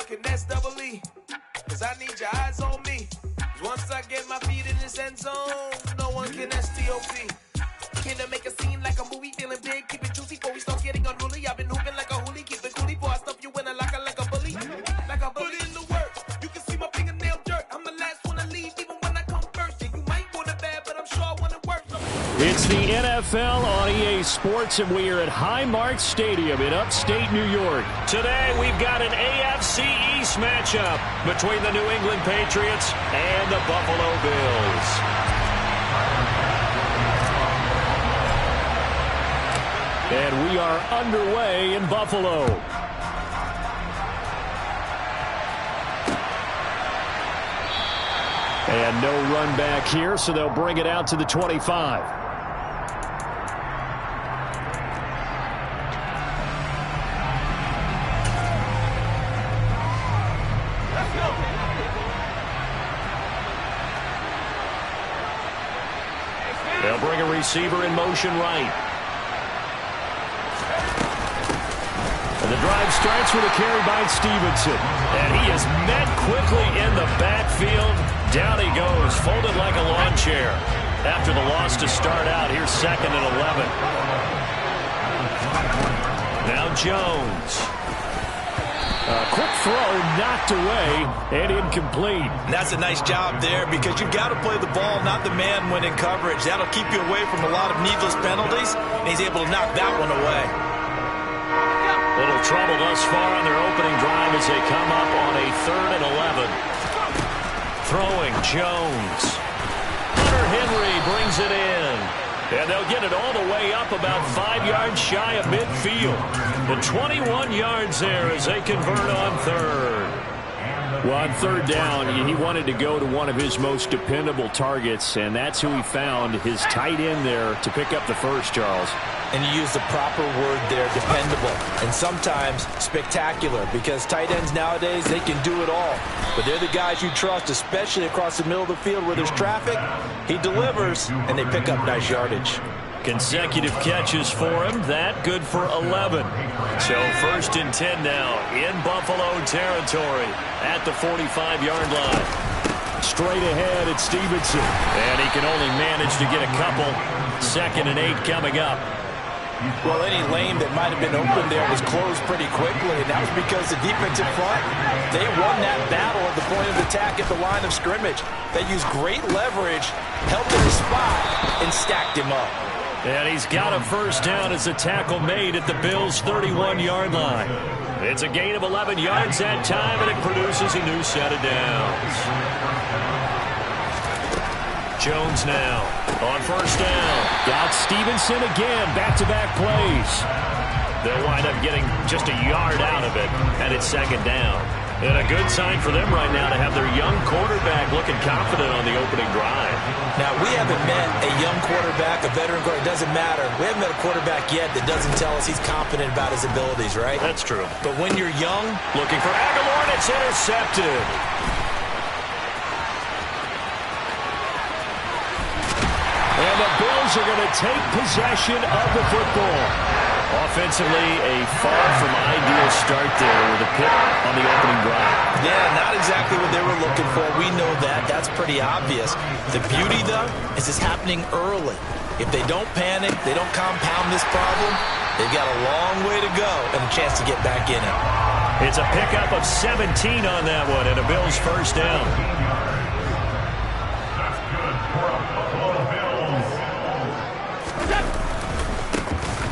y'all can nest double E. Cause I need your eyes on me. Once I get my feet in this end zone, no one can STOP. Can I make a scene like a movie, feeling big, keep it juicy before we start getting unruly. I've been hooping like a hoolie, keep it coolie before I stuff you in a locker like a bully. Like a bully in the work, you can see my fingernail dirt. I'm the last one to leave, even when I come first. Yeah, you might want it bad, but I'm sure I want it worse. It's the NFL on EA Sports, and we are at Highmark Stadium in upstate New York. Today, we've got an AFC East matchup between the New England Patriots and the Buffalo Bills. And we are underway in Buffalo. And no run back here, so they'll bring it out to the 25. They'll bring a receiver in motion right. And the drive starts with a carry by Stevenson. And he is met quickly in the backfield. Down he goes, folded like a lawn chair. After the loss to start out, here's 2nd and 11. Now Jones. A quick throw knocked away and incomplete. And that's a nice job there because you've got to play the ball, not the man when in coverage. That'll keep you away from a lot of needless penalties, and he's able to knock that one away. Little trouble thus far on their opening drive as they come up on a 3rd and 11. Throwing Jones. Hunter Henry brings it in. And they'll get it all the way up about 5 yards shy of midfield. The 21 yards there as they convert on 3rd. Well, on 3rd down, he wanted to go to one of his most dependable targets, and that's who he found, his tight end there, to pick up the first, Charles. And you use the proper word there, dependable, and sometimes spectacular, because tight ends nowadays, they can do it all. But they're the guys you trust, especially across the middle of the field where there's traffic. He delivers, and they pick up nice yardage. Consecutive catches for him. That good for 11. So 1st and 10 now in Buffalo territory at the 45-yard line. Straight ahead at Stevenson. And he can only manage to get a couple. 2nd and 8 coming up. Well, any lane that might have been open there was closed pretty quickly, and that was because the defensive front, they won that battle at the point of attack at the line of scrimmage. They used great leverage, held him to spot, and stacked him up. And he's got a first down as a tackle made at the Bills' 31-yard line. It's a gain of 11 yards that time, and it produces a new set of downs. Jones now on first down. Got Stevenson again, back-to-back plays. They'll wind up getting just a yard out of it, and it's 2nd down. And a good sign for them right now to have their young quarterback looking confident on the opening drive. Now, we haven't met a young quarterback, a veteran quarterback. It doesn't matter. We haven't met a quarterback yet that doesn't tell us he's confident about his abilities, right? That's true. But when you're young, looking for Aguilar, and it's intercepted. And the Bills are going to take possession of the football. Offensively, a far from ideal start there with a pick on the opening drive. Yeah, not exactly what they were looking for. We know that. That's pretty obvious. The beauty, though, is it's happening early. If they don't panic, they don't compound this problem, they've got a long way to go and a chance to get back in it. It's a pickup of 17 on that one and a Bills first down.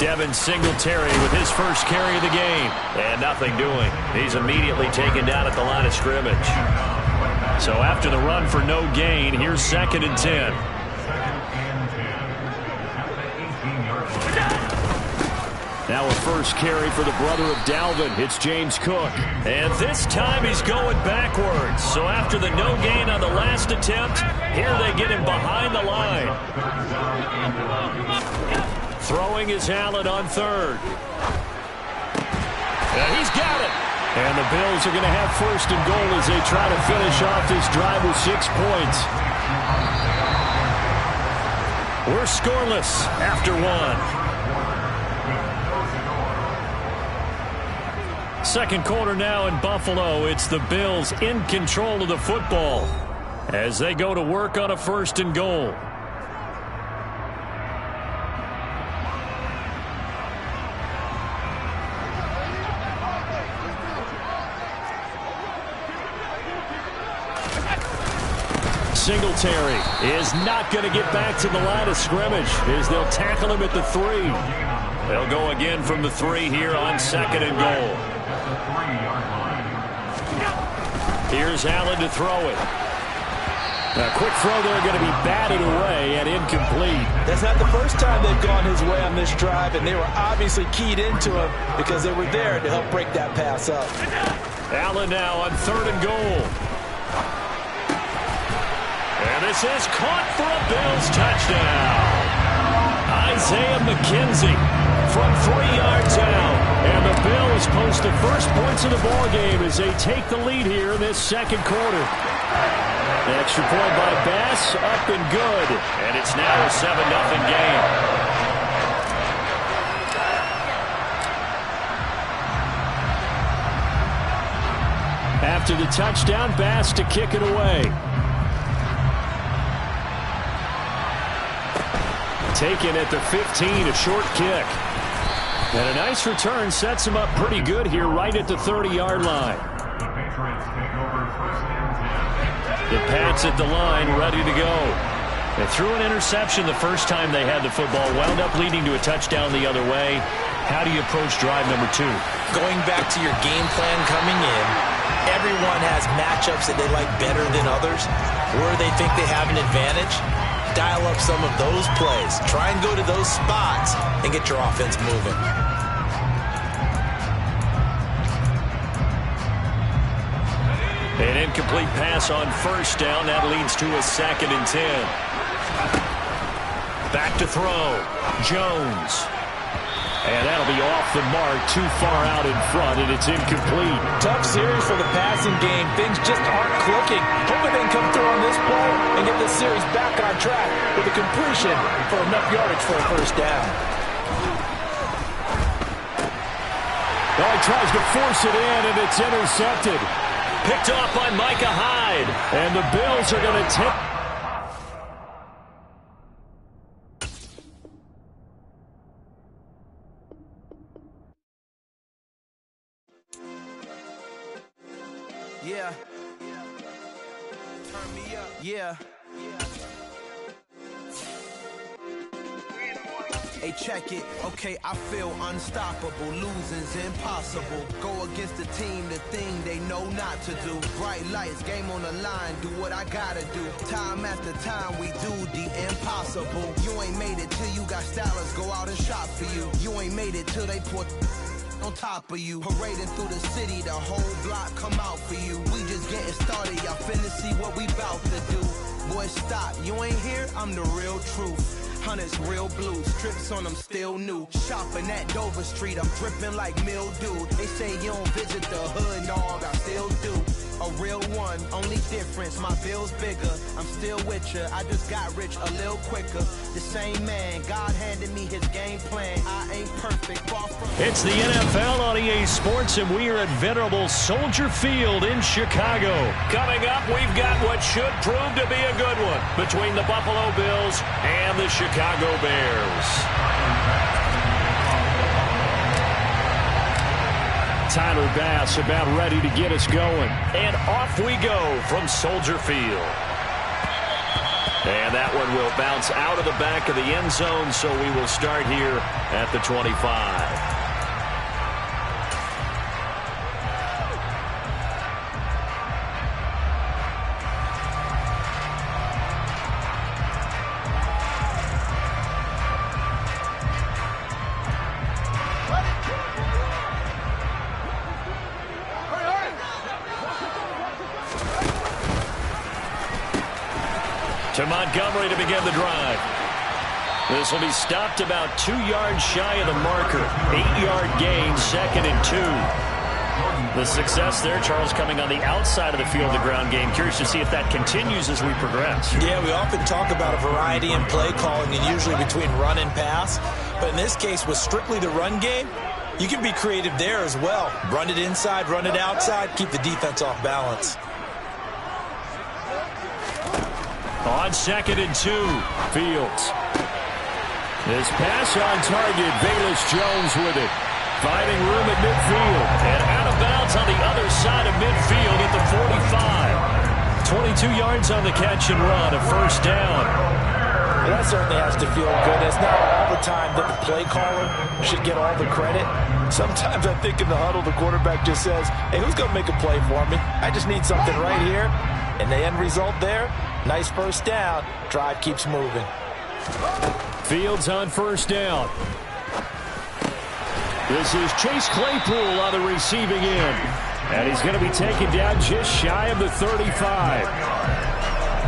Devin Singletary with his first carry of the game. And nothing doing. He's immediately taken down at the line of scrimmage. So after the run for no gain, here's 2nd and 10. Now a first carry for the brother of Dalvin. It's James Cook. And this time he's going backwards. So after the no gain on the last attempt, here they get him behind the line. Throwing is Allen on 3rd. And he's got it. And the Bills are going to have 1st and goal as they try to finish off this drive with 6 points. We're scoreless after 1. Second quarter now in Buffalo. It's the Bills in control of the football as they go to work on a 1st and goal. Singletary is not going to get back to the line of scrimmage as they'll tackle him at the 3. They'll go again from the 3 here on 2nd and goal. Here's Allen to throw it. A quick throw there going to be batted away and incomplete. That's not the first time they've gone his way on this drive, and they were obviously keyed into him because they were there to help break that pass up. Allen now on 3rd and goal. And this is caught for a Bills touchdown. Isaiah McKenzie from 3 yards out. And the Bills post the first points of the ballgame as they take the lead here in this 2nd quarter. The extra point by Bass, up and good. And it's now a 7-0 game. After the touchdown, Bass to kick it away. Taken at the 15, a short kick. And a nice return sets him up pretty good here right at the 30-yard line. The Pats at the line, ready to go. They threw an interception the first time they had the football, wound up leading to a touchdown the other way. How do you approach drive number 2? Going back to your game plan coming in, everyone has matchups that they like better than others, where they think they have an advantage. Dial up some of those plays. Try and go to those spots and get your offense moving. An incomplete pass on 1st down. That leads to a 2nd and 10. Back to throw. Jones. And that'll be off the mark, too far out in front, and it's incomplete. Tough series for the passing game. Things just aren't clicking. Hoping they can come through on this play and get this series back on track with a completion for enough yardage for a 1st down. Oh, he tries to force it in, and it's intercepted. Picked off by Micah Hyde. And the Bills are going to take... Yeah. Turn me up. Yeah. Hey, check it. Okay, I feel unstoppable. Losing's impossible. Go against the team, the thing they know not to do. Bright lights, game on the line. Do what I gotta do. Time after time, we do the impossible. You ain't made it till you got stylers go out and shop for you. You ain't made it till they put on top of you. Parading through the city, the whole block come out for you. We just getting started, y'all finna see what we bout to do. Boy, stop, you ain't here, I'm the real truth. Hunters, real blue, strips on them still new. Shopping at Dover Street, I'm dripping like mildew. They say you don't visit the hood, dog, I still do. A real one, only difference, my bill's bigger. I'm still with ya, I just got rich a little quicker. The same man, God handed me his game plan. I ain't perfect, far from... It's the NFL on EA Sports, and we are at venerable Soldier Field in Chicago. Coming up, we've got what should prove to be a good one between the Buffalo Bills and the Chicago Bears. Tyler Bass about ready to get us going. And off we go from Soldier Field. And that one will bounce out of the back of the end zone, so we will start here at the 25. To Montgomery to begin the drive. This will be stopped about 2 yards shy of the marker. 8-yard gain, 2nd and 2. The success there, Charles, coming on the outside of the field, the ground game. Curious to see if that continues as we progress. Yeah, we often talk about a variety in play calling and usually between run and pass. But in this case, with strictly the run game, You can be creative there as well. Run it inside, run it outside, keep the defense off balance. On 2nd and 2, Fields. This pass on target, Velus Jones with it. Finding room at midfield. And out of bounds on the other side of midfield at the 45. 22 yards on the catch and run, a first down. Well, that certainly has to feel good. It's not all the time that the play caller should get all the credit. Sometimes I think in the huddle, the quarterback just says, hey, who's going to make a play for me? I just need something right here. And the end result there, nice first down. Drive keeps moving. Fields on first down. This is Chase Claypool on the receiving end. And he's going to be taken down just shy of the 35.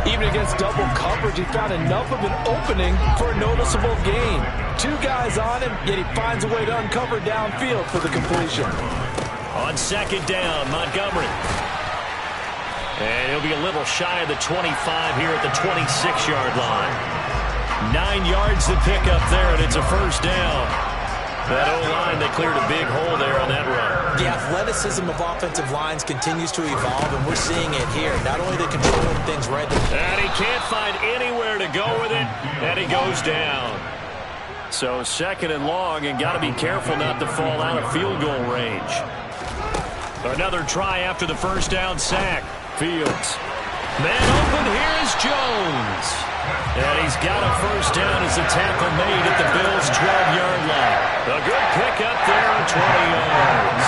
Even against double coverage, he found enough of an opening for a noticeable gain. 2 guys on him, yet he finds a way to uncover downfield for the completion. On 2nd down, Montgomery. And he'll be a little shy of the 25 here at the 26-yard line. 9 yards to pick up there, and it's a first down. That O-line, they cleared a big hole there on that run. The athleticism of offensive lines continues to evolve, and we're seeing it here. Not only they controlling things right. And he can't find anywhere to go with it, and he goes down. So 2nd and long, and got to be careful not to fall out of field goal range. Another try after the first down sack. Fields. Man open, here is Jones. And he's got a first down as the tackle made at the Bills' 12-yard line. A good pickup there on 20 yards.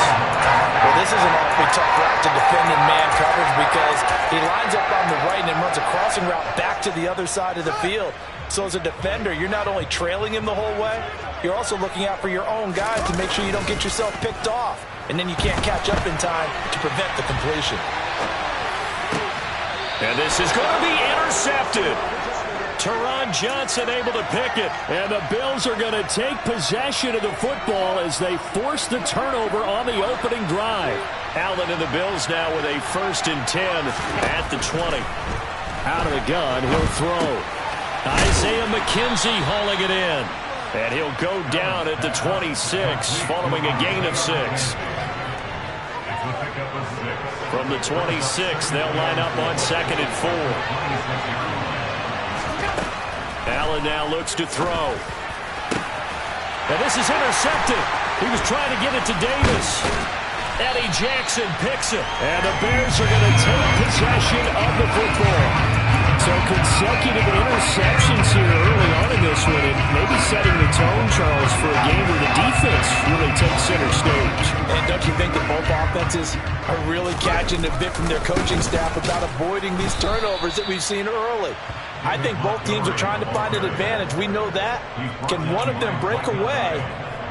Well, this is an awfully tough route to defend in man coverage because he lines up on the right and then runs a crossing route back to the other side of the field. So as a defender, you're not only trailing him the whole way, you're also looking out for your own guys to make sure you don't get yourself picked off. And then you can't catch up in time to prevent the completion. And this is going to be intercepted. Teron Johnson able to pick it. And the Bills are going to take possession of the football as they force the turnover on the opening drive. Allen and the Bills now with a 1st and 10 at the 20. Out of the gun, he'll throw. Isaiah McKenzie hauling it in. And he'll go down at the 26 following a gain of 6. From the 26, they'll line up on 2nd and 4. Allen now looks to throw. And this is intercepted. He was trying to get it to Davis. Eddie Jackson picks it. And the Bears are going to take possession of the football. So consecutive interceptions here early on in this one, and maybe setting the tone, Charles, for a game where the defense really takes center stage. And don't you think that both offenses are really catching a bit from their coaching staff about avoiding these turnovers that we've seen early? I think both teams are trying to find an advantage. We know that. Can one of them break away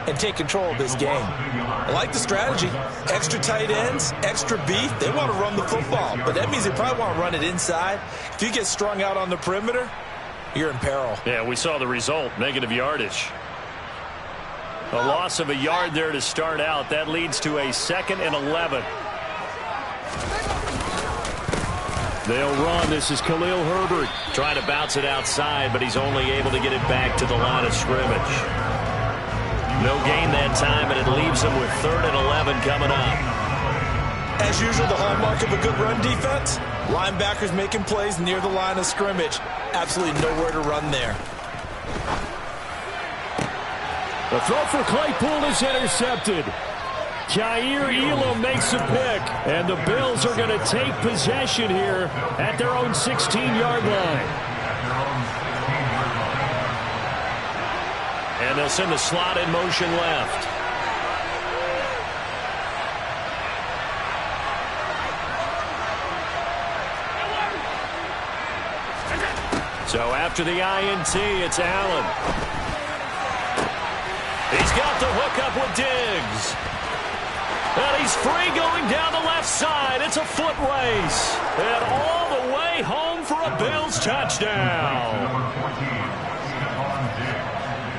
and take control of this game? I like the strategy. Extra tight ends, extra beef. They want to run the football, but that means they probably want to run it inside. If you get strung out on the perimeter, you're in peril. Yeah, we saw the result, negative yardage. A loss of a yard there to start out. That leads to a 2nd and 11. They'll run. This is Khalil Herbert. Trying to bounce it outside, but he's only able to get it back to the line of scrimmage. No gain that time, and it leaves them with 3rd and 11 coming up. As usual, the hallmark of a good run defense, linebackers making plays near the line of scrimmage. Absolutely nowhere to run there. The throw for Claypool is intercepted. Jair Elam makes a pick, and the Bills are going to take possession here at their own 16-yard line. And they'll send the slot in motion left. So after the INT, it's Allen. He's got the hook up with Diggs. And he's free going down the left side. It's a foot race. And all the way home for a Bills touchdown.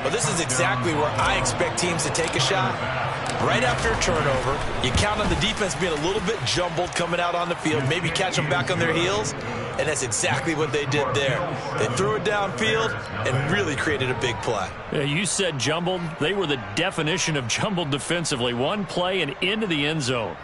Well, this is exactly where I expect teams to take a shot. Right after a turnover, you count on the defense being a little bit jumbled coming out on the field, maybe catch them back on their heels. and that's exactly what they did there. They threw it downfield and really created a big play. Yeah, you said jumbled. They were the definition of jumbled defensively. One play and into the end zone.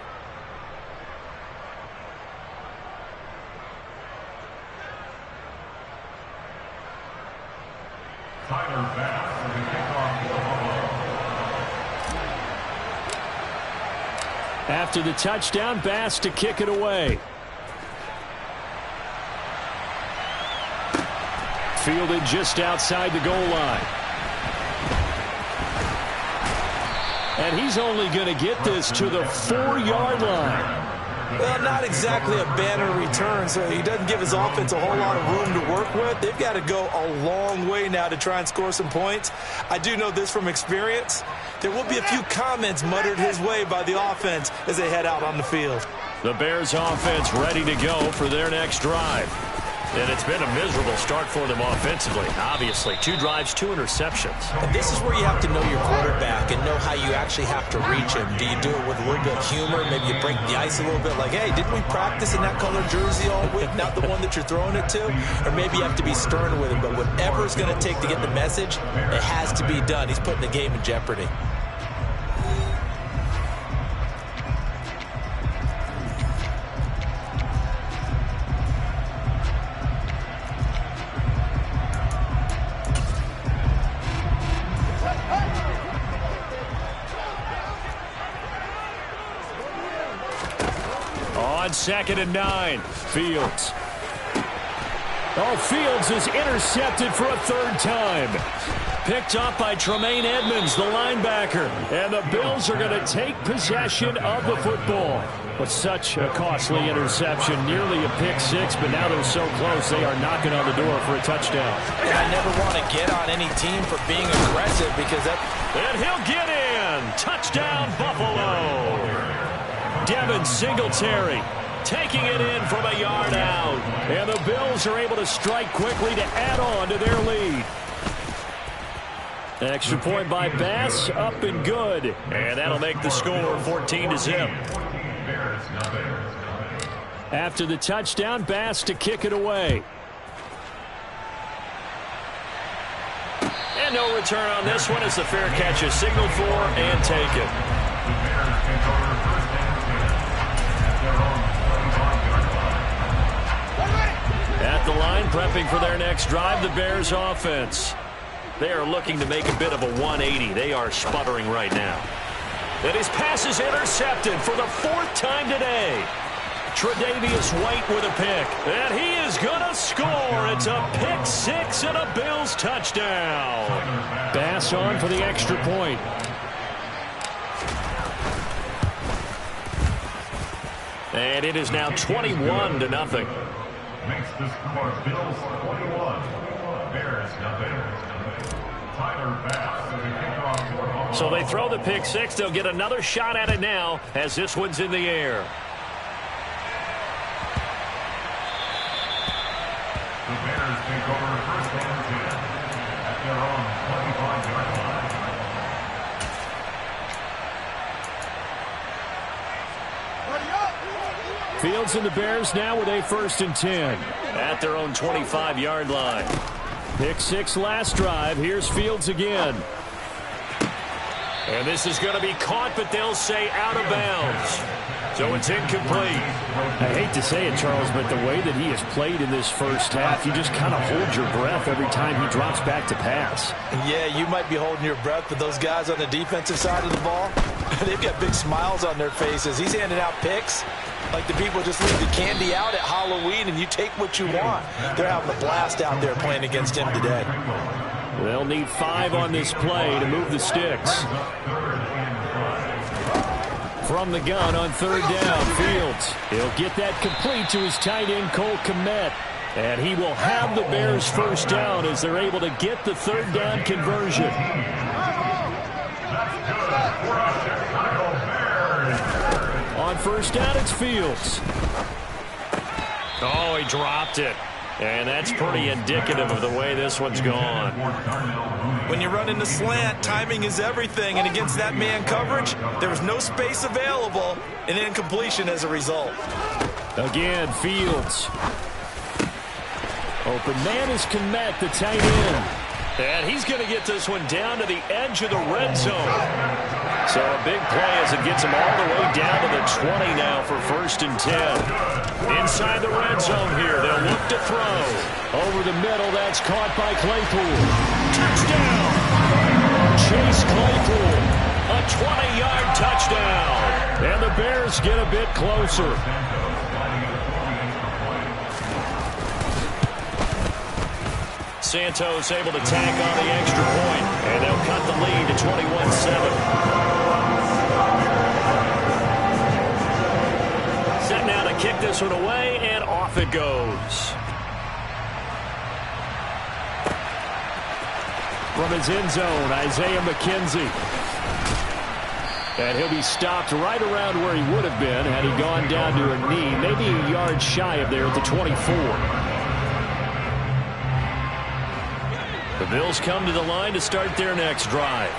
After the touchdown, Bass to kick it away. Fielded just outside the goal line. And he's only going to get this to the 4-yard line. Well, not exactly a banner return, so he doesn't give his offense a whole lot of room to work with. They've got to go a long way now to try and score some points. I do know this from experience. There will be a few comments muttered his way by the offense as they head out on the field. The Bears offense ready to go for their next drive. And it's been a miserable start for them offensively. Obviously, 2 drives, 2 interceptions. And this is where you have to know your quarterback and know how you actually have to reach him. Do you do it with a little bit of humor? Maybe you break the ice a little bit like, hey, didn't we practice in that color jersey all week, not the one that you're throwing it to? Or maybe you have to be stern with him. But whatever it's going to take to get the message, it has to be done. He's putting the game in jeopardy. On 2nd and 9, Fields. Oh, Fields is intercepted for a 3rd time. Picked up by Tremaine Edmonds, the linebacker. And the Bills are going to take possession of the football. But such a costly interception, nearly a pick 6, but now they're so close they are knocking on the door for a touchdown. And I never want to get on any team for being aggressive because that... And he'll get in. Touchdown, Buffalo. Devin Singletary taking it in from a yard out. And the Bills are able to strike quickly to add on to their lead. Extra point by Bass, up and good. And that'll make the score 14-0. After the touchdown, Bass to kick it away. And no return on this one as the fair catch is signaled for and taken. At the line, prepping for their next drive, the Bears offense. They are looking to make a bit of a 180. They are sputtering right now. And his pass is intercepted for the 4th time today. Tre'Davious White with a pick. And he is going to score. It's a pick 6 and a Bills touchdown. Bass on for the extra point. And it is now 21-0. Makes the score Bills 21, Bears nothing. Tyler Bass with the kickoff. So they throw the pick 6. They'll get another shot at it now as this one's in the air. The Bears take over 1st and 10 at their own 25-yard line. Fields and the Bears now with a 1st and 10 at their own 25-yard line. Pick 6 last drive. Here's Fields again. And this is going to be caught, but they'll say out of bounds. So it's incomplete. I hate to say it, Charles, but the way that he has played in this first half, you just kind of hold your breath every time he drops back to pass. Yeah, you might be holding your breath, but those guys on the defensive side of the ball, they've got big smiles on their faces. He's handing out picks like the people just leave the candy out at Halloween and you take what you want. They're having a blast out there playing against him today. They'll need 5 on this play to move the sticks. From the gun on 3rd down, Fields. He'll get that complete to his tight end, Cole Kmet. And he will have the Bears 1st down as they're able to get the 3rd down conversion. On 1st down, it's Fields. Oh, he dropped it. And that's pretty indicative of the way this one's gone. When you run in the slant, timing is everything. And against that man coverage, there was no space available, and incompletion as a result. Again, Fields. Open man is Kmet, the tight end. And he's going to get this one down to the edge of the red zone. So a big play as it gets him all the way down to the 20 now for 1st and 10. Inside the red zone here. They'll look to throw. Over the middle, that's caught by Claypool. Touchdown! Chase Claypool. A 20-yard touchdown. And the Bears get a bit closer. Santos able to tack on the extra point, and they'll cut the lead to 21-7. Set now to kick this one away, and off it goes. From his end zone, Isaiah McKenzie. And he'll be stopped right around where he would have been had he gone down to a knee, maybe a yard shy of there at the 24. The Bills come to the line to start their next drive.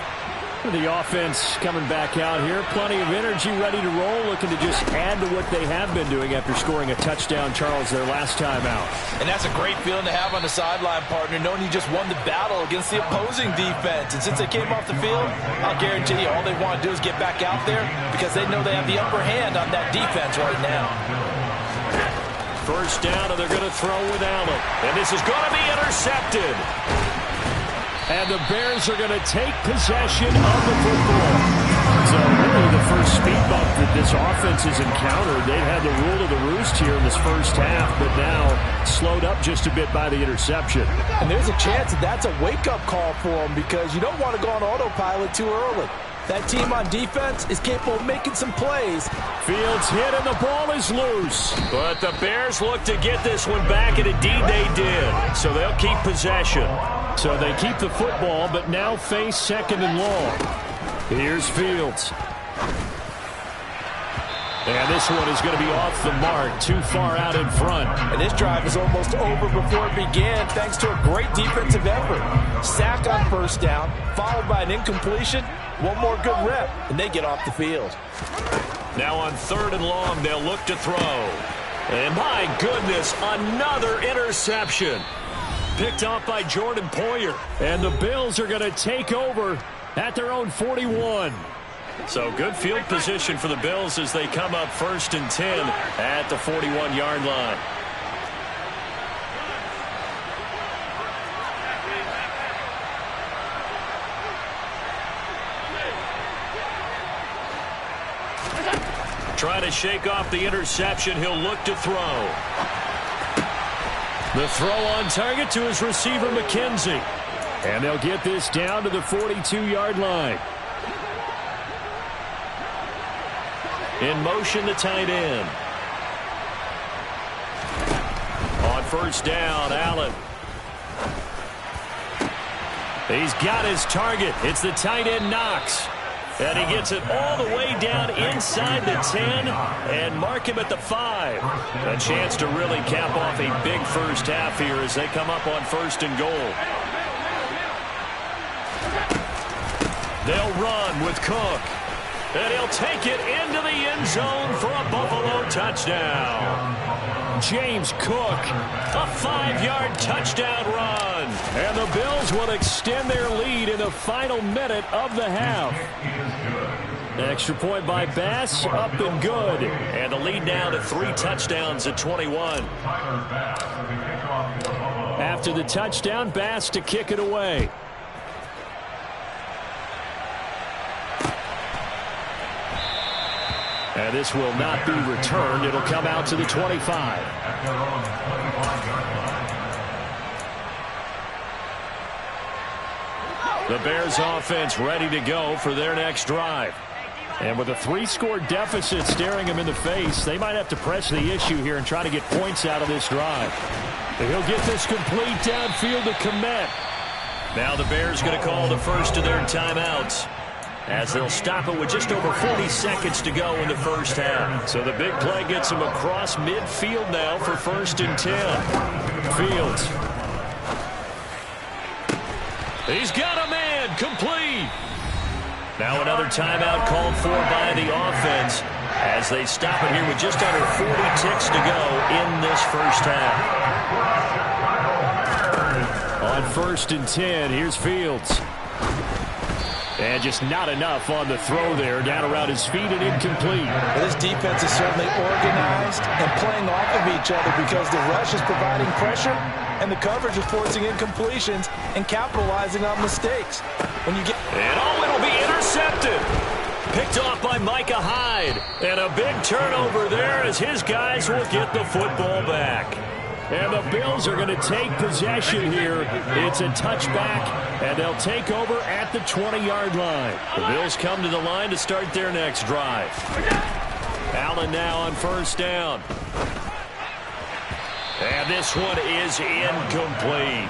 The offense coming back out here. Plenty of energy, ready to roll, looking to just add to what they have been doing after scoring a touchdown, Charles, their last time out. And that's a great feeling to have on the sideline, partner, knowing you just won the battle against the opposing defense. And since they came off the field, I'll guarantee you all they want to do is get back out there because they know they have the upper hand on that defense right now. First down, and they're going to throw with Allen. And this is going to be intercepted. And the Bears are going to take possession of the football. So really the first speed bump that this offense has encountered. They've had the rule of the roost here in this first half, but now slowed up just a bit by the interception. And there's a chance that that's a wake-up call for them because you don't want to go on autopilot too early. That team on defense is capable of making some plays. Fields hit and the ball is loose. But the Bears look to get this one back, and indeed they did. So they'll keep possession. So they keep the football, but now face 2nd and long. Here's Fields. And this one is going to be off the mark, too far out in front. And this drive is almost over before it began, thanks to a great defensive effort. Sack on first down, followed by an incompletion. One more good rep, and they get off the field. Now on 3rd and long, they'll look to throw. And my goodness, another interception. Picked off by Jordan Poyer. And the Bills are going to take over at their own 41. So good field position for the Bills as they come up 1st and 10 at the 41-yard line. Trying to shake off the interception. He'll look to throw. The throw on target to his receiver, McKenzie. And they'll get this down to the 42-yard line. In motion, the tight end. On first down, Allen. He's got his target. It's the tight end, Knox. And he gets it all the way down inside the 10 and mark him at the 5. A chance to really cap off a big first half here as they come up on 1st and goal. They'll run with Cook. And he'll take it into the end zone for a Buffalo touchdown. James Cook, a 5-yard touchdown run. And the Bills will extend their lead in the final minute of the half. Extra point by Bass, up and good. And the lead now to 3 touchdowns at 21. After the touchdown, Bass to kick it away. And this will not be returned. It'll come out to the 25. The Bears offense ready to go for their next drive. And with a 3-score deficit staring them in the face, they might have to press the issue here and try to get points out of this drive. And he'll get this complete downfield to Kmet. Now the Bears going to call the first of their timeouts, as they'll stop it with just over 40 seconds to go in the first half. So the big play gets him across midfield now for 1st and 10. Fields. He's got a man, complete. Now another timeout called for by the offense as they stop it here with just under 40 ticks to go in this first half. On 1st and 10, here's Fields. And just not enough on the throw there. Down around his feet and incomplete. Well, this defense is certainly organized and playing off of each other because the rush is providing pressure and the coverage is forcing incompletions and capitalizing on mistakes. When you get... And it'll be intercepted. Picked off by Micah Hyde. And a big turnover there as his guys will get the football back. And the Bills are going to take possession here. It's a touchback, and they'll take over at the 20-yard line. The Bills come to the line to start their next drive. Allen now on 1st down. And this one is incomplete.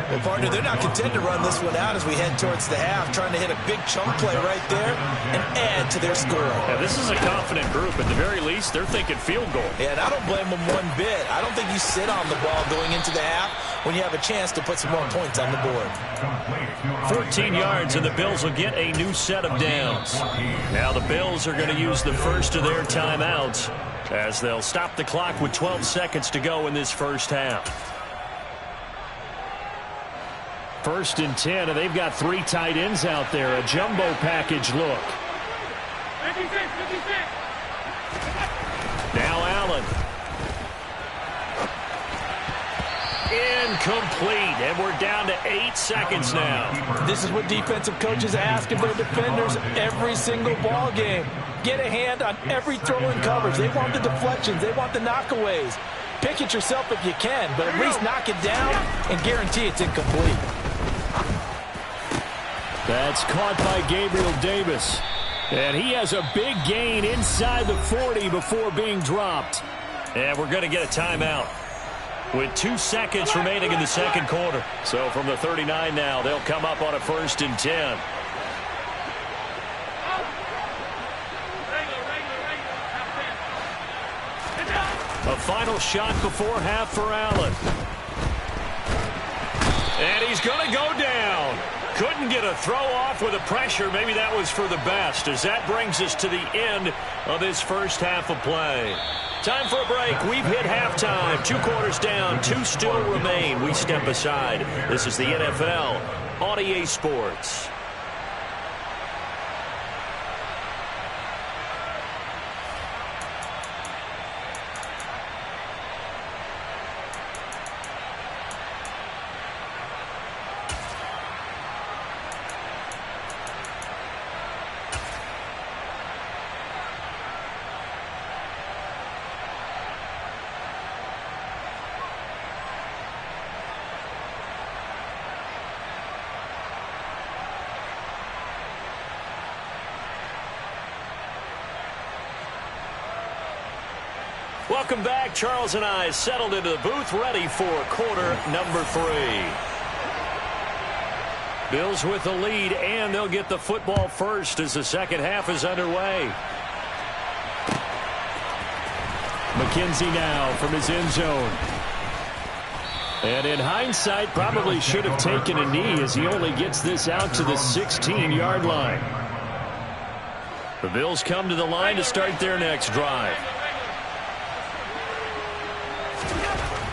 Well, partner, they're not content to run this one out as we head towards the half, trying to hit a big chunk play right there and add to their score. Yeah, this is a confident group. At the very least, they're thinking field goal. Yeah, and I don't blame them one bit. I don't think you sit on the ball going into the half when you have a chance to put some more points on the board. 14 yards, and the Bills will get a new set of downs. Now the Bills are going to use the first of their timeouts as they'll stop the clock with 12 seconds to go in this first half. 1st and 10, and they've got 3 tight ends out there. A jumbo package look. 56. Now Allen. Incomplete, and we're down to 8 seconds now. This is what defensive coaches ask of their defenders every single ball game. Get a hand on every throw in coverage. They want the deflections. They want the knockaways. Pick it yourself if you can, but at least knock it down and guarantee it's incomplete. That's caught by Gabriel Davis. And he has a big gain inside the 40 before being dropped. And we're going to get a timeout with 2 seconds remaining in the second quarter. So from the 39 now, they'll come up on a 1st and 10. A final shot before half for Allen. And he's going to go down. Couldn't get a throw off with the pressure. Maybe that was for the best, as that brings us to the end of this first half of play. Time for a break. We've hit halftime. 2 quarters down. 2 still remain. We step aside. This is the NFL on EA Sports. Welcome back. Charles and I settled into the booth, ready for quarter number 3. Bills with the lead, and they'll get the football first as the second half is underway. McKenzie now from his end zone. And in hindsight, probably should have taken a knee as he only gets this out to the 16-yard line. The Bills come to the line to start their next drive.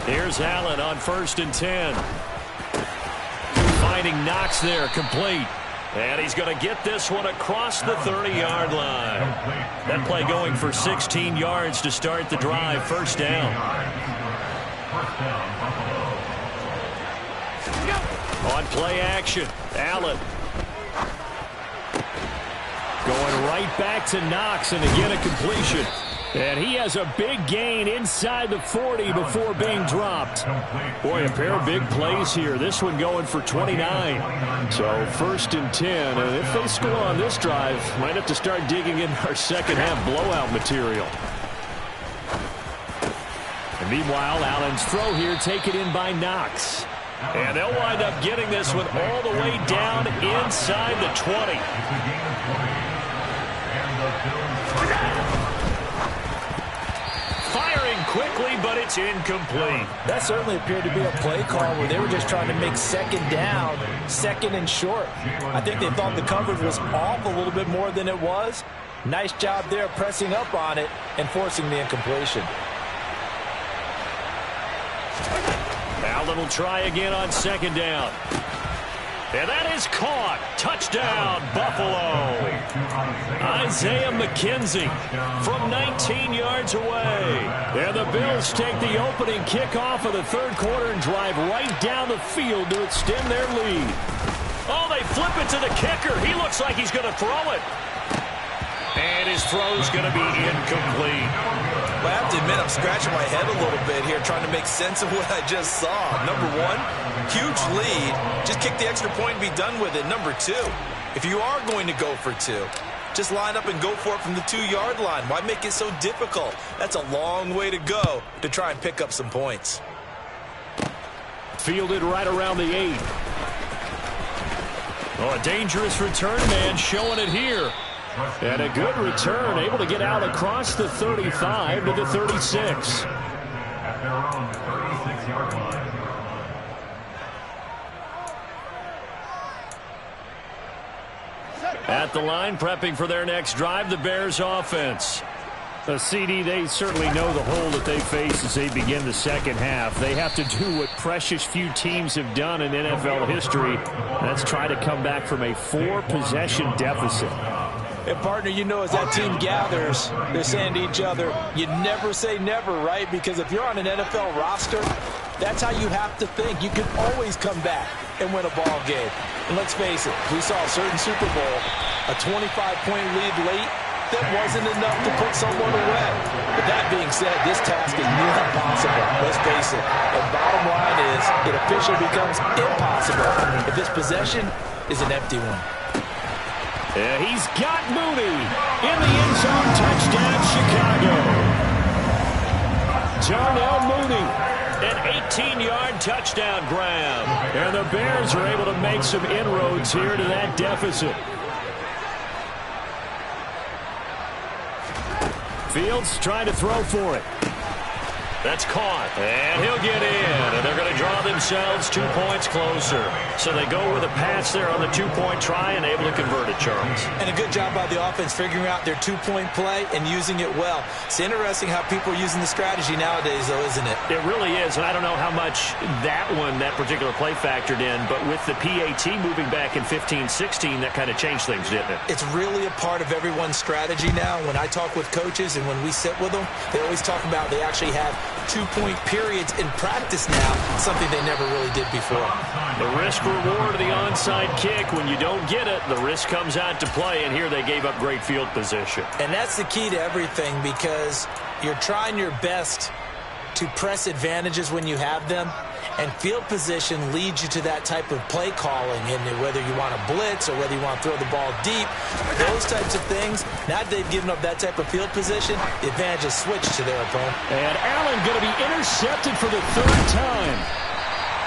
Here's Allen on 1st and 10. Finding Knox there, complete. And he's going to get this one across the 30-yard line. That play going for 16 yards to start the drive. 1st down. On play action, Allen. Going right back to Knox, and again a completion. And he has a big gain inside the 40 before being dropped. Boy, a pair of big plays here. This one going for 29. So 1st and 10. And if they score on this drive, might have to start digging in our second half blowout material. And meanwhile, Allen's throw here taken in by Knox. And they'll wind up getting this one all the way down inside the 20. Firing quickly, but it's incomplete. That certainly appeared to be a play call where they were just trying to make second down, second and short. I think they thought the coverage was off a little bit more than it was. Nice job there pressing up on it and forcing the incompletion. Allen Allen will try again on second down. And that is caught. Touchdown, Buffalo. Isaiah McKenzie from 19 yards away. And the Bills take the opening kickoff of the third quarter and drive right down the field to extend their lead. Oh, they flip it to the kicker. He looks like he's going to throw it. And his throw's going to be incomplete. Well, I have to admit, I'm scratching my head a little bit here trying to make sense of what I just saw. Number one, huge lead. Just kick the extra point and be done with it. Number two, if you are going to go for two, just line up and go for it from the 2-yard line. Why make it so difficult? That's a long way to go to try and pick up some points. Fielded right around the 8. Oh, a dangerous return man showing it here. And a good return, able to get out across the 35 to the 36. At their own 36-yard line. At the line, prepping for their next drive, the Bears offense. CD, they certainly know the hole that they face as they begin the second half. They have to do what precious few teams have done in NFL history. That's try to come back from a 4-possession deficit. And, partner, you know, as that team gathers, they're saying to each other, you never say never, right? Because if you're on an NFL roster, that's how you have to think. You can always come back and win a ball game. And let's face it, we saw a certain Super Bowl, a 25-point lead late, that wasn't enough to put someone away. But that being said, this task is nearly impossible. Let's face it. The bottom line is it officially becomes impossible if this possession is an empty one. Yeah, he's got Mooney in the end zone. Touchdown, Chicago. Darnell Mooney, an 18-yard touchdown grab. And the Bears are able to make some inroads here to that deficit. Fields trying to throw for it. That's caught. And he'll get in. And they're going to draw themselves 2 points closer. So they go with a pass there on the 2-point try and able to convert it, Charles. And a good job by the offense figuring out their 2-point play and using it well. It's interesting how people are using the strategy nowadays, though, isn't it? It really is. And I don't know how much that particular play factored in. But with the PAT moving back in 15-16, that kind of changed things, didn't it? It's really a part of everyone's strategy now. When I talk with coaches and when we sit with them, they always talk about they actually have 2-point periods in practice now, something they never really did before. The risk-reward of the onside kick. When you don't get it, the risk comes out to play, and here they gave up great field position. And that's the key to everything, because you're trying your best to press advantages when you have them, and field position leads you to that type of play calling, and whether you want to blitz or whether you want to throw the ball deep, those types of things. Now that they've given up that type of field position, the advantage is switched to their opponent. And Allen going to be intercepted for the 3rd time.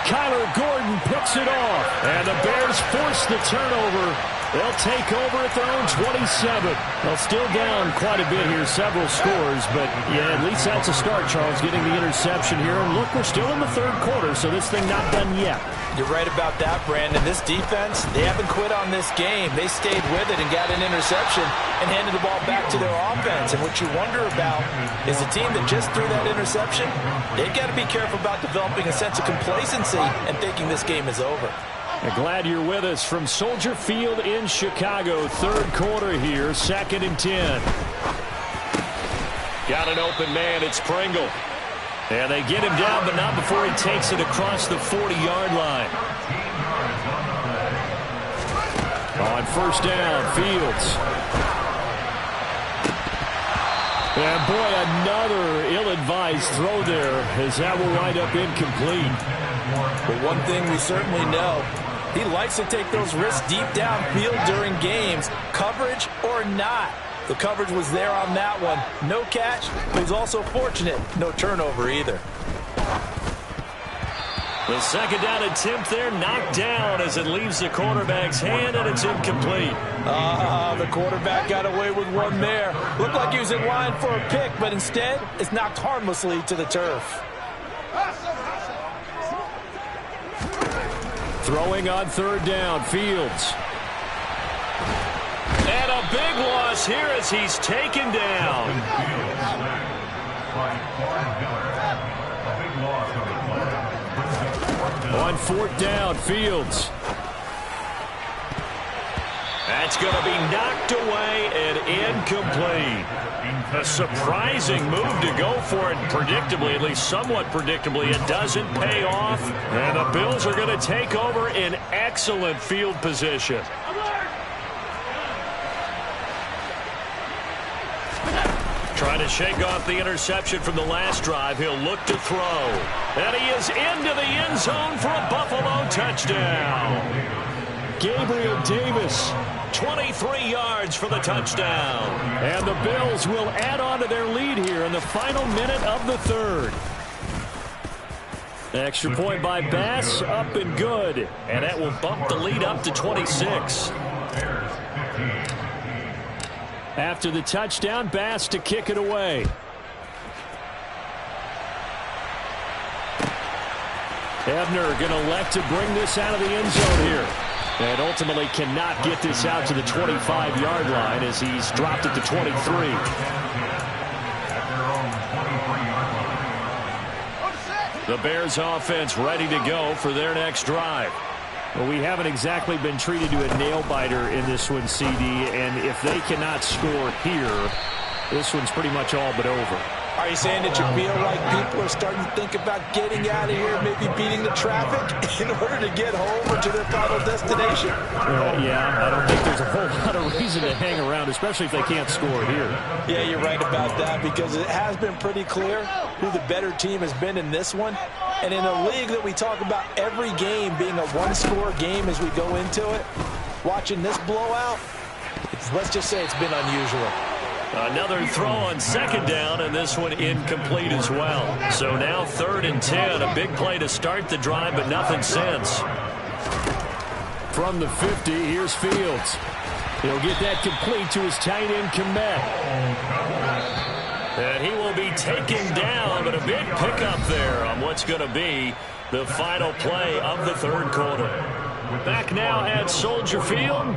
Kyler Gordon picks it off, and the Bears force the turnover. They'll take over at their own 27. They'll still down quite a bit here, several scores, but yeah, at least that's a start, Charles, getting the interception here. And look, we're still in the 3rd quarter, so this thing not done yet. You're right about that, Brandon. This defense, they haven't quit on this game. They stayed with it and got an interception and handed the ball back to their offense. And what you wonder about is a team that just threw that interception, they've got to be careful about developing a sense of complacency and thinking this game is over. Glad you're with us from Soldier Field in Chicago. 3rd quarter here, 2nd and 10. Got an open man, it's Pringle. And they get him down, but not before he takes it across the 40-yard line. On 1st down, Fields. And boy, another ill-advised throw there, as that will wind up incomplete. But one thing we certainly know, he likes to take those risks deep downfield during games, coverage or not. The coverage was there on that one. No catch, but he's also fortunate. No turnover either. The 2nd down attempt there knocked down as it leaves the quarterback's hand, and it's incomplete. The quarterback got away with one there. Looked like he was in line for a pick, but instead it's knocked harmlessly to the turf. Throwing on 3rd down, Fields. And a big loss here as he's taken down. On fourth down, Fields. That's going to be knocked away and incomplete. A surprising move to go for it predictably, at least somewhat predictably. It doesn't pay off, and the Bills are going to take over in excellent field position. Trying to shake off the interception from the last drive. He'll look to throw. And he is into the end zone for a Buffalo touchdown. Gabriel Davis, 23 yards for the touchdown. And the Bills will add on to their lead here in the final minute of the third. Extra point by Bass, up and good. And that will bump the lead up to 26. After the touchdown, Bass to kick it away. Ebner going to elect to bring this out of the end zone here. And ultimately cannot get this out to the 25-yard line as he's dropped it to 23. The Bears offense ready to go for their next drive. Well, we haven't exactly been treated to a nail-biter in this one, CD, and if they cannot score here, this one's pretty much all but over. Are you saying that you feel like people are starting to think about getting out of here, maybe beating the traffic in order to get home or to their final destination? Yeah, I don't think there's a whole lot of reason to hang around, especially if they can't score here. Yeah, you're right about that because it has been pretty clear who the better team has been in this one. And in a league that we talk about every game being a one-score game as we go into it, watching this blowout, let's just say it's been unusual. Another throw on second down, and this one incomplete as well. So now 3rd and 10. A big play to start the drive, but nothing since. From the 50, here's Fields. He'll get that complete to his tight end, Kmet. And he will be taken down, but a big pickup there on what's going to be the final play of the third quarter. Back now at Soldier Field.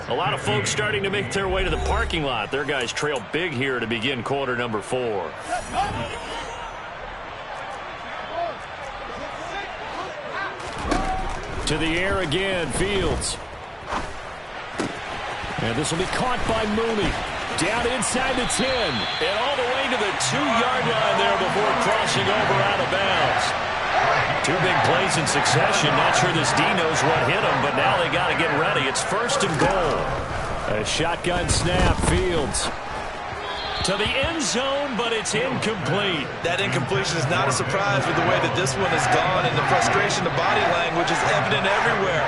A lot of folks starting to make their way to the parking lot. Their guys trail big here to begin quarter number 4. To the air again, Fields. And this will be caught by Mooney. Down inside the 10. And all the way to the 2-yard line there before crossing over out of bounds. 2 big plays in succession. Not sure this D knows what hit him, but now they got to get ready. It's 1st and goal. A shotgun snap, Fields. To the end zone, but it's incomplete. That incompletion is not a surprise with the way that this one has gone, and the frustration, the body language is evident everywhere.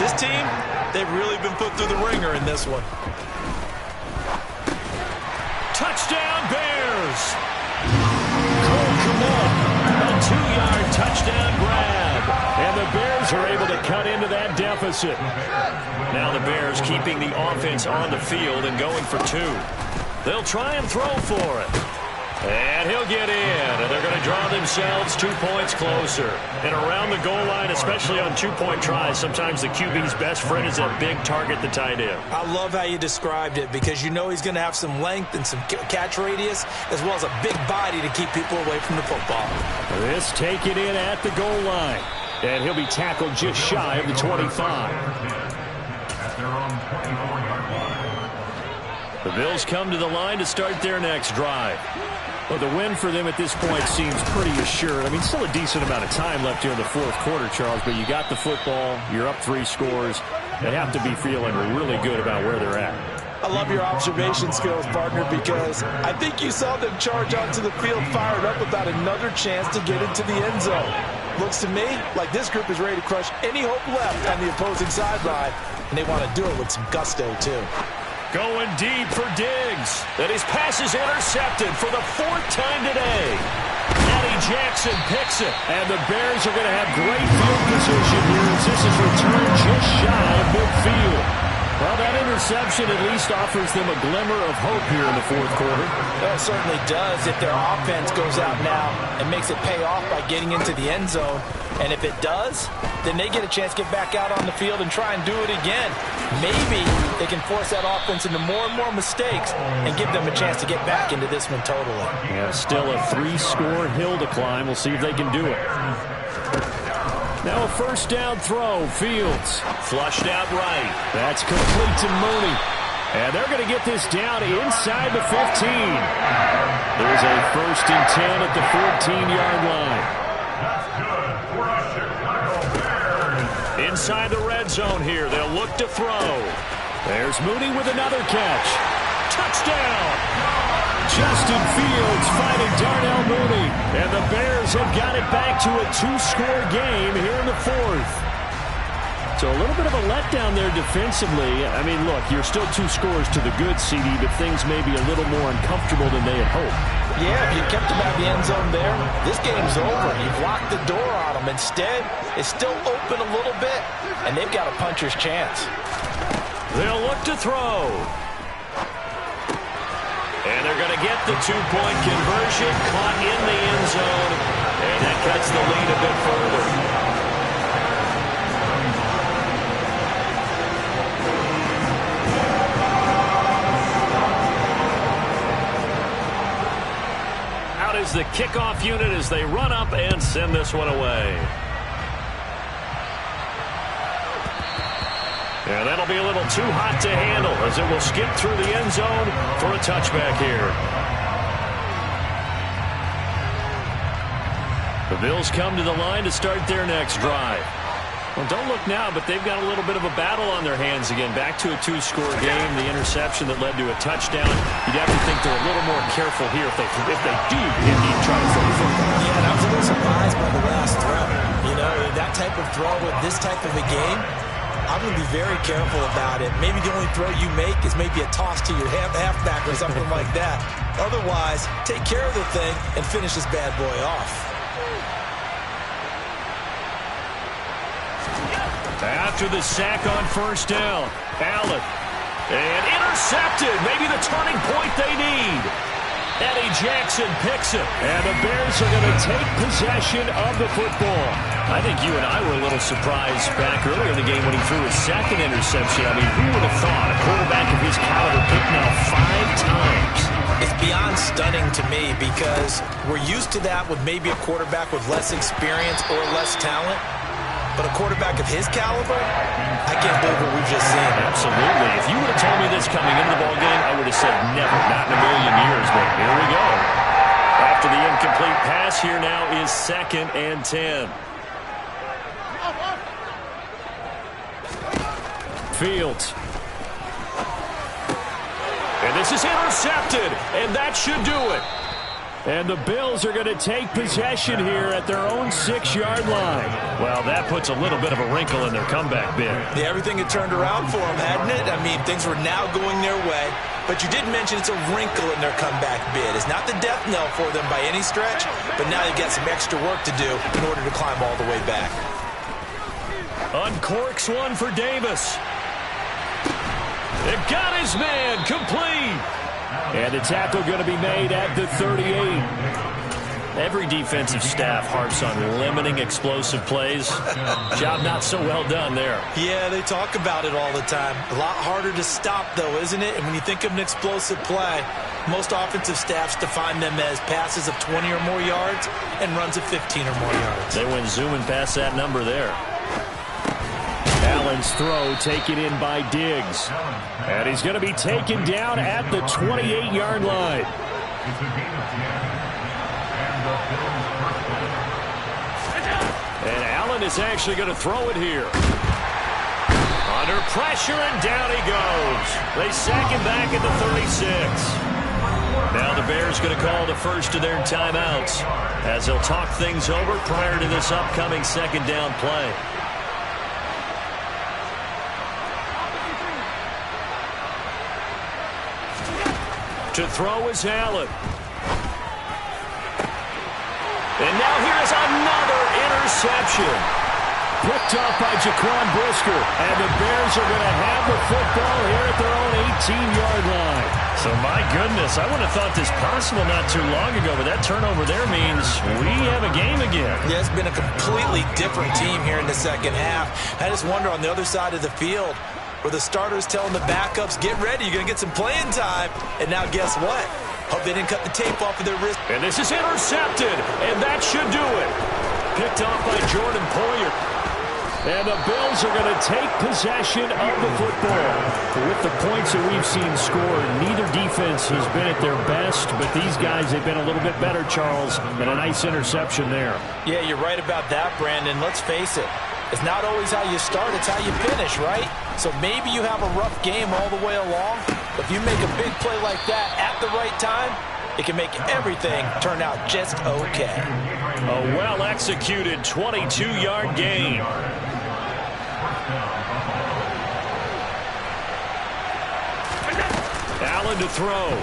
This team, they've really been put through the ringer in this one. Touchdown, Bears! Cole Kmet. A 2-yard touchdown grab. And the Bears are able to cut into that deficit. Now the Bears keeping the offense on the field and going for 2. They'll try and throw for it. And he'll get in. And they're going to draw themselves 2 points closer. And around the goal line, especially on 2-point tries, sometimes the QB's best friend is that big target, the tight end. I love how you described it because you know he's going to have some length and some catch radius as well as a big body to keep people away from the football. This taken in at the goal line. And he'll be tackled just shy of the 25. The Bills come to the line to start their next drive. Well, the win for them at this point seems pretty assured. I mean, still a decent amount of time left here in the fourth quarter, Charles, but you got the football, you're up 3 scores. They have to be feeling really good about where they're at. I love your observation skills, partner, because I think you saw them charge onto the field fired up about another chance to get into the end zone. Looks to me like this group is ready to crush any hope left on the opposing sideline, and they want to do it with some gusto, too. Going deep for Diggs. And his pass is intercepted for the 4th time today. Eddie Jackson picks it. And the Bears are going to have great field position here as this is returned just shy of midfield. Well, that interception at least offers them a glimmer of hope here in the fourth quarter. Well, it certainly does if their offense goes out now and makes it pay off by getting into the end zone. And if it does, then they get a chance to get back out on the field and try and do it again. Maybe they can force that offense into more and more mistakes and give them a chance to get back into this one totally. Yeah, still a 3-score hill to climb. We'll see if they can do it. Now a first down throw. Fields flushed out right. That's complete to Mooney. And they're going to get this down inside the 15. There's a first and 10 at the 14-yard line. Inside the red zone here. They'll look to throw. There's Mooney with another catch. Touchdown! Justin Fields finding Darnell Mooney. And the Bears have got it back to a 2-score game here in the fourth. So a little bit of a letdown there defensively. I mean, look, you're still 2 scores to the good, CD, but things may be a little more uncomfortable than they had hoped. Yeah, if you kept them out of the end zone there, this game's over. You've locked the door on them. Instead, it's still open a little bit, and they've got a puncher's chance. They'll look to throw. And they're going to get the 2-point conversion, caught in the end zone, and that cuts the lead a bit further. Is the kickoff unit as they run up and send this one away. And that'll be a little too hot to handle as it will skip through the end zone for a touchback here. The Bills come to the line to start their next drive. Well, don't look now, but they've got a little bit of a battle on their hands again. Back to a 2-score game. The interception that led to a touchdown. You'd have to think they're a little more careful here if they do indeed try to throw the football. Yeah, and I was a little surprised by the last throw. You know, that type of throw with this type of a game, I'm going to be very careful about it. Maybe the only throw you make is maybe a toss to your halfback or something like that. Otherwise, take care of the thing and finish this bad boy off. After the sack on first down, Allen. And intercepted. Maybe the turning point they need. Eddie Jackson picks it. And the Bears are going to take possession of the football. I think you and I were a little surprised back earlier in the game when he threw his second interception. I mean, who would have thought a quarterback of his caliber picked now 5 times? It's beyond stunning to me because we're used to that with maybe a quarterback with less experience or less talent. But a quarterback of his caliber, I can't believe what we've just seen. Absolutely. If you would have told me this coming into the ballgame, I would have said never, not in a million years. But here we go. After the incomplete pass, here now is 2nd and 10. Fields. And this is intercepted, and that should do it. And the Bills are going to take possession here at their own 6-yard line. Well, that puts a little bit of a wrinkle in their comeback bid. Yeah, everything had turned around for them, hadn't it? I mean, things were now going their way. But you did mention it's a wrinkle in their comeback bid. It's not the death knell for them by any stretch, but now they've got some extra work to do in order to climb all the way back. Uncorks one for Davis. It got his man complete. And the tackle going to be made at the 38. Every defensive staff harps on limiting explosive plays. Job not so well done there. Yeah, they talk about it all the time. A lot harder to stop, though, isn't it? And when you think of an explosive play, most offensive staffs define them as passes of 20 or more yards and runs of 15 or more yards. They went zooming past that number there. Allen's throw taken in by Diggs. And he's going to be taken down at the 28-yard line. And Allen is actually going to throw it here. Under pressure, and down he goes. They sack him back at the 36. Now the Bears going to call the first of their timeouts as they'll talk things over prior to this upcoming 2nd down play. To throw is Allen. And now here's another interception. Picked up by Jaquan Brisker. And the Bears are going to have the football here at their own 18-yard line. So, my goodness, I wouldn't have thought this possible not too long ago, but that turnover there means we have a game again. Yeah, it's been a completely different team here in the second half. I just wonder on the other side of the field, where the starters telling the backups, get ready, you're going to get some playing time. And now guess what? Hope they didn't cut the tape off of their wrist. And this is intercepted, and that should do it. Picked off by Jordan Poyer. And the Bills are going to take possession of the football. With the points that we've seen scored, neither defense has been at their best, but these guys have been a little bit better, Charles, and a nice interception there. Yeah, you're right about that, Brandon. Let's face it. It's not always how you start, it's how you finish, right? So maybe you have a rough game all the way along, but if you make a big play like that at the right time, it can make everything turn out just okay. A well-executed 22-yard gain. Allen to throw.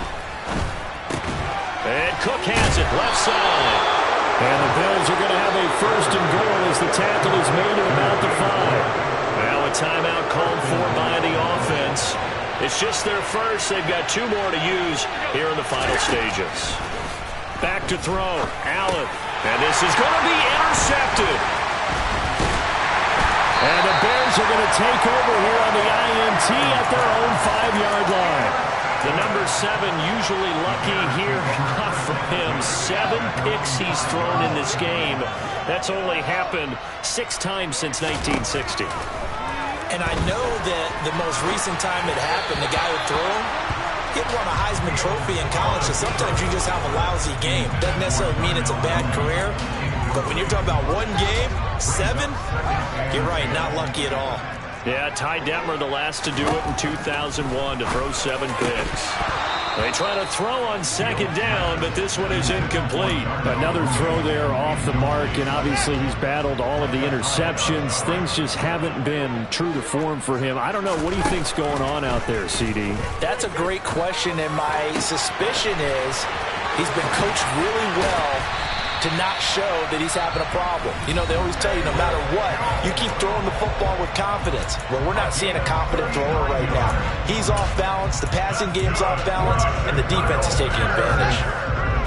And Cook has it, left side. And the Bills are going to have a first and goal as the tackle is made at about the 5. Now a timeout called for by the offense. It's just their first. They've got 2 more to use here in the final stages. Back to throw. Allen. And this is going to be intercepted. And the Bears are going to take over here on the INT at their own 5-yard line. The number 7 usually lucky here. Not for him. 7 picks he's thrown in this game. That's only happened 6 times since 1960. And I know that the most recent time it happened, the guy who threw him, he had won a Heisman Trophy in college, so sometimes you just have a lousy game. Doesn't necessarily mean it's a bad career, but when you're talking about 1 game, 7, you're right, not lucky at all. Yeah, Ty Detmer, the last to do it in 2001, to throw 7 picks. They try to throw on second down, but this one is incomplete. Another throw there off the mark, and obviously he's battled all of the interceptions. Things just haven't been true to form for him. I don't know. What do you think's going on out there, CD? That's a great question, and my suspicion is he's been coached really well to not show that he's having a problem. You know, they always tell you no matter what, you keep throwing the football with confidence. Well, we're not seeing a confident thrower right now. He's off balance, the passing game's off balance, and the defense is taking advantage.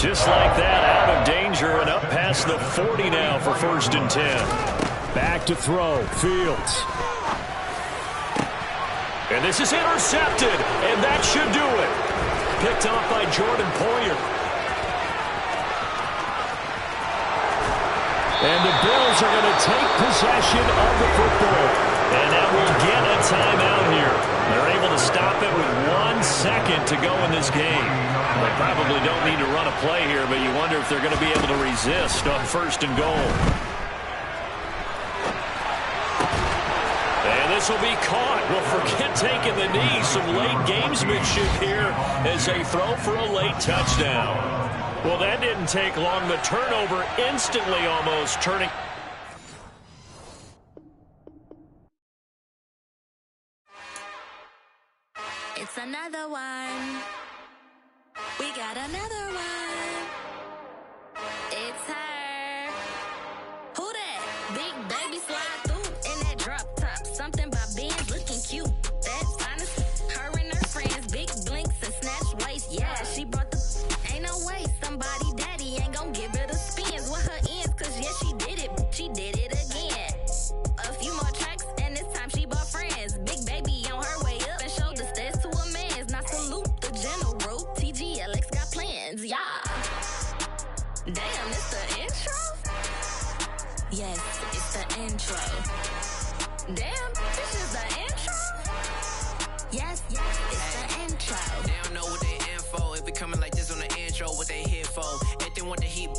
Just like that, out of danger and up past the 40 now for 1st and 10. Back to throw, Fields. And this is intercepted, and that should do it. Picked off by Jordan Poyer. And the Bills are going to take possession of the football. And now we'll get a timeout here. They're able to stop it with 1 second to go in this game. They probably don't need to run a play here, but you wonder if they're going to be able to resist on 1st and goal. And this will be caught. Well, forget taking the knee. Some late gamesmanship here as they throw for a late touchdown. Well, that didn't take long. The turnover instantly almost turning. It's another one. We got another one. It's her. Who that? Big baby slide through in that drop top. Something about being looking cute. That's honest. Her and her friends, big blinks and snatch waist. Yeah, she brought the. Ain't no way somebody daddy ain't gon' give her the spins with her ends, cause yeah, she did it again. A few more tracks and this time she bought friends. Big baby on her way up and showed the stairs to a man's. Now salute the general, TGLX got plans, yeah. Damn, it's the intro? Yes, it's the intro. Damn, this is the intro? Yes, it's the intro. They don't know what they in for. If we coming like this on the intro, what they here for? If they want the heat.